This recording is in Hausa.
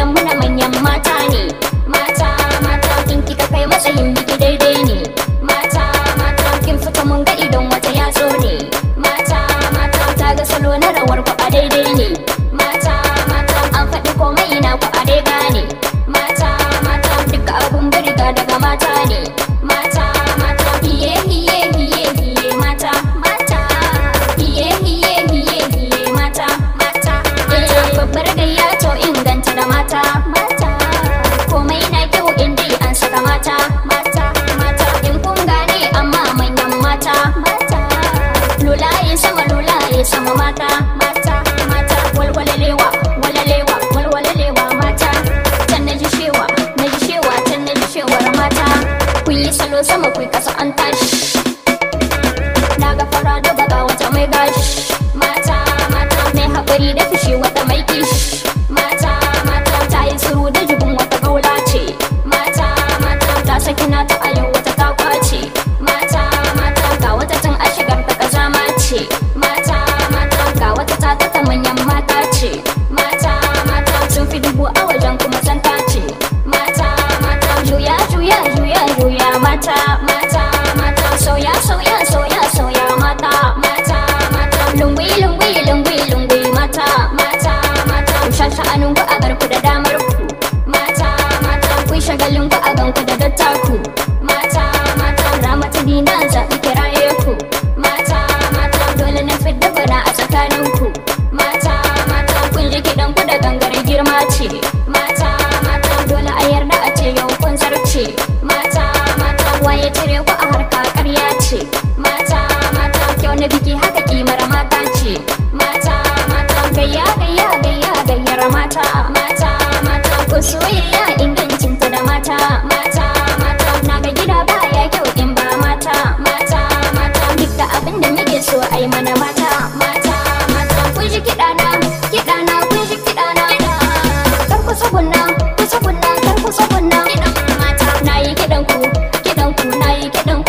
gidan mu na manyan mata ne. Mata mata kin kika kai matsayin biki daidai ne. Mata mata kin fita mun ga idon wata ya so ne. Mata mata ta ga salo na rawar ku a daidai ne. Mata mata an faɗi komai na ku a dai gane. Mata mata duka abun burga daga mata ne. Mata mata hiye hiye hiye hiye mata mata hiye hiye hiye hiye mata mata mata babbar gayya to inganta da mata mata komai na kyau in dai an saka mata mata mata in kun gane amma manyan mata mata lulaye sama mata mata mata walwalalewa walalewa walwalalewa mata can na ji shewa can na ji shewar mata kun yi salo sama kun kasa an tashi na ga fara da baka wata mai gashi mata mata mai haƙuri da fushi wata mai kishi mata mata ta yi tsiro da jibin wata gaula ce mata mata ta saki na ta ayo wata ta kwace mata mata ga wata tun a shigar ta kazama ce mata mata ga wata ta manyan mata ce mata mata sun fi dubu a wajen kuma santa ce mata mata juya juya juya juya mata mata mata sauya sauya sauya sauya mata mata mata lungwi lungwi lungwi lungwi mata mata mata shasha'anin ku a garku da damar ku mata mata ku shagalin ku a ganku da dattaku mata mata ramata dina zaɓi kiraye ku mata mata dole na fidda bana a tsakanin ku mata mata kun ji kiɗan ku da gangar girma ce mata mata dole a yarda a ce yau kun zarce mata mata waye cire ku a harka ƙarya ce mata mata kyau na biki haka kimar mata ce mata mata gayya gayya gayya gayyar mata mata mata ku soyayya ingancinta da mata mata mata na ga gida baya kyau in ba mata mata mata duk da abin da muke so ai mana mata mata mata kun ji kiɗana kiɗana kun ji kiɗana kar ku tsugunna kar ku tsugunna kiɗan mata na yi kiɗan ku na yi kiɗan